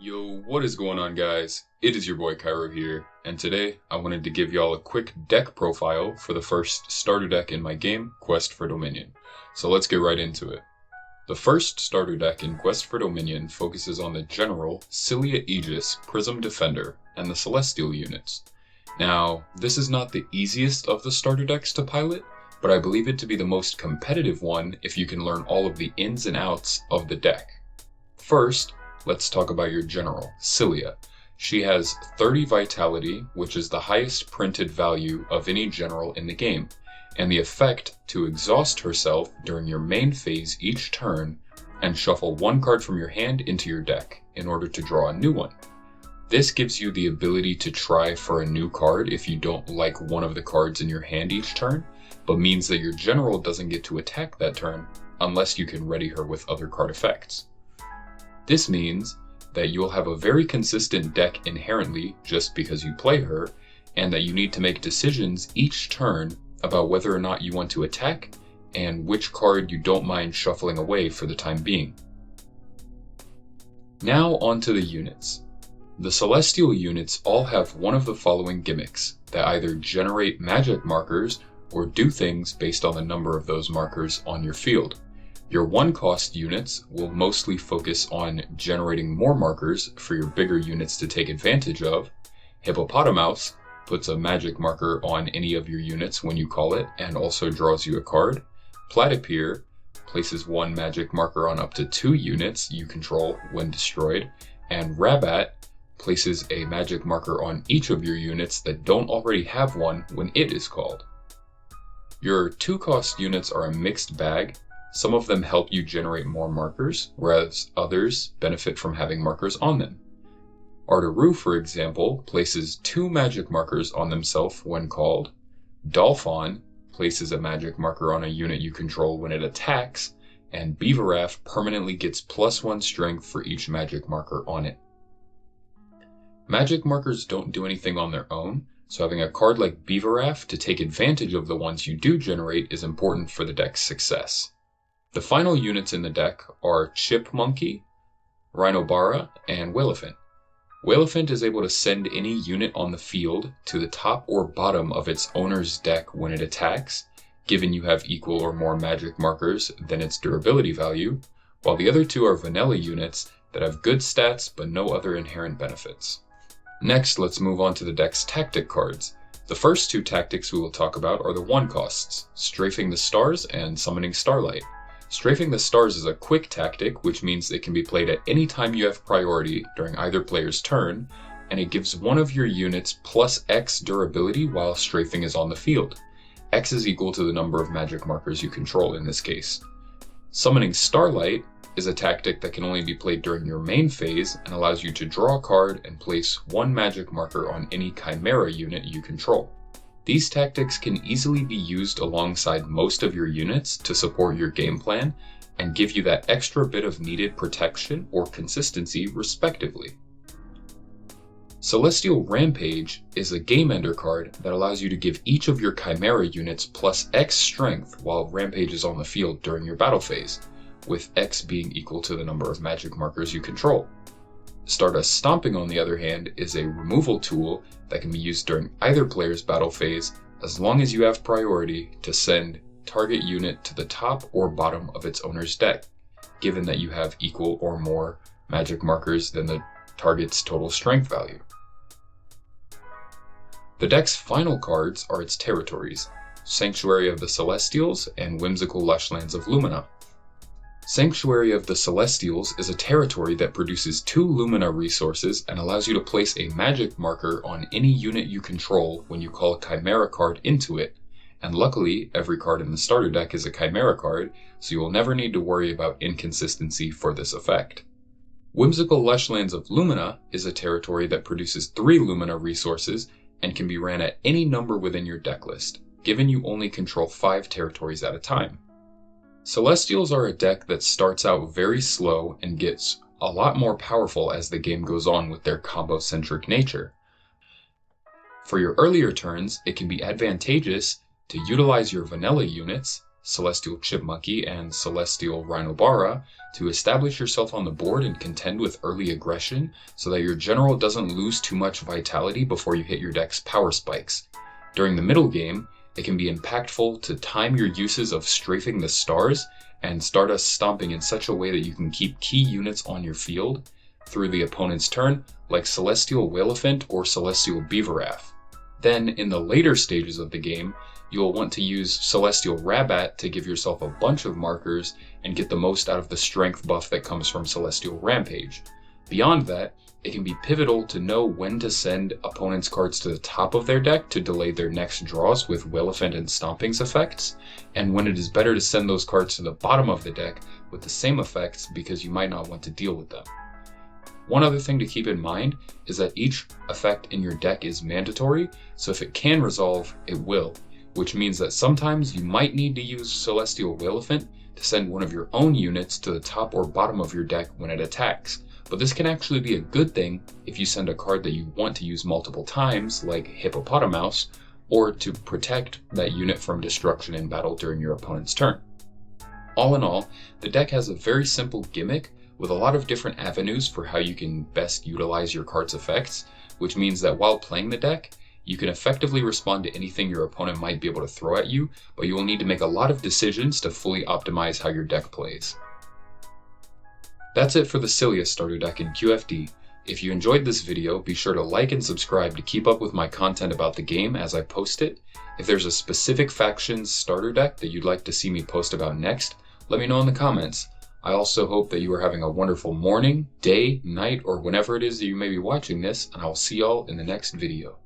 Yo, what is going on, guys? It is your boy Kirohh here, and today I wanted to give y'all a quick deck profile for the first starter deck in my game, Quest for Dominion. So let's get right into it. The first starter deck in Quest for Dominion focuses on the general Syllia Aegis Prism Defender and the Celestial units. Now, this is not the easiest of the starter decks to pilot, but I believe it to be the most competitive one if you can learn all of the ins and outs of the deck. First, let's talk about your general, Syllia. She has 30 vitality, which is the highest printed value of any general in the game, and the effect to exhaust herself during your main phase each turn and shuffle one card from your hand into your deck in order to draw a new one. This gives you the ability to try for a new card if you don't like one of the cards in your hand each turn, but means that your general doesn't get to attack that turn unless you can ready her with other card effects. This means that you'll have a very consistent deck inherently just because you play her, and that you need to make decisions each turn about whether or not you want to attack and which card you don't mind shuffling away for the time being. Now onto the units. The Celestial units all have one of the following gimmicks that either generate magic markers or do things based on the number of those markers on your field. Your one-cost units will mostly focus on generating more markers for your bigger units to take advantage of. Hippopotamus puts a magic marker on any of your units when you call it and also draws you a card. Platypere places one magic marker on up to 2 units you control when destroyed. And Rabat places a magic marker on each of your units that don't already have one when it is called. Your 2-cost units are a mixed bag. Some of them help you generate more markers, whereas others benefit from having markers on them. Arteru, for example, places 2 magic markers on themselves when called. Dolphon places a magic marker on a unit you control when it attacks, and Beaveraf permanently gets +1 strength for each magic marker on it. Magic markers don't do anything on their own, so having a card like Beaveraf to take advantage of the ones you do generate is important for the deck's success. The final units in the deck are Chipmonkey, Rhinobara, and Whalephant. Whalephant is able to send any unit on the field to the top or bottom of its owner's deck when it attacks, given you have equal or more magic markers than its durability value, while the other 2 are vanilla units that have good stats but no other inherent benefits. Next, let's move on to the deck's tactic cards. The first 2 tactics we will talk about are the one-costs, Strafing the Stars and Summoning Starlight. Strafing the Stars is a quick tactic, which means it can be played at any time you have priority during either player's turn, and it gives one of your units +X durability while strafing is on the field. X is equal to the number of magic markers you control in this case. Summoning Starlight is a tactic that can only be played during your main phase and allows you to draw a card and place 1 magic marker on any Chimera unit you control. These tactics can easily be used alongside most of your units to support your game plan and give you that extra bit of needed protection or consistency respectively. Celestial Rampage is a game ender card that allows you to give each of your Chimera units +X strength while Rampage is on the field during your battle phase, with X being equal to the number of magic markers you control. Stardust Stomping, on the other hand, is a removal tool that can be used during either player's battle phase as long as you have priority to send target unit to the top or bottom of its owner's deck, given that you have equal or more magic markers than the target's total strength value. The deck's final cards are its territories, Sanctuary of the Celestials and Whimsical Lushlands of Lumina. Sanctuary of the Celestials is a territory that produces 2 Lumina resources and allows you to place a magic marker on any unit you control when you call a Chimera card into it, and luckily every card in the starter deck is a Chimera card, so you will never need to worry about inconsistency for this effect. Whimsical Lushlands of Lumina is a territory that produces 3 Lumina resources and can be ran at any number within your deck list, given you only control 5 territories at a time. Celestials are a deck that starts out very slow and gets a lot more powerful as the game goes on with their combo-centric nature. For your earlier turns, it can be advantageous to utilize your vanilla units, Celestial Chipmunky and Celestial Rhinobara to establish yourself on the board and contend with early aggression so that your general doesn't lose too much vitality before you hit your deck's power spikes. During the middle game, it can be impactful to time your uses of Strafing the Stars and Stardust Stomping in such a way that you can keep key units on your field through the opponent's turn, like Celestial Whalephant or Celestial Beaverath. Then, in the later stages of the game, you'll want to use Celestial Rabat to give yourself a bunch of markers and get the most out of the strength buff that comes from Celestial Rampage. Beyond that, it can be pivotal to know when to send opponents' cards to the top of their deck to delay their next draws with Whalephant and Stomping's effects, and when it is better to send those cards to the bottom of the deck with the same effects because you might not want to deal with them. One other thing to keep in mind is that each effect in your deck is mandatory, so if it can resolve, it will, which means that sometimes you might need to use Celestial Whalephant to send one of your own units to the top or bottom of your deck when it attacks. But this can actually be a good thing if you send a card that you want to use multiple times, like Hippopotamouse, or to protect that unit from destruction in battle during your opponent's turn. All in all, the deck has a very simple gimmick with a lot of different avenues for how you can best utilize your card's effects, which means that while playing the deck, you can effectively respond to anything your opponent might be able to throw at you, but you will need to make a lot of decisions to fully optimize how your deck plays. That's it for the Syllia starter deck in QFD. If you enjoyed this video, be sure to like and subscribe to keep up with my content about the game as I post it. If there's a specific faction's starter deck that you'd like to see me post about next, let me know in the comments. I also hope that you are having a wonderful morning, day, night, or whenever it is that you may be watching this, and I will see y'all in the next video.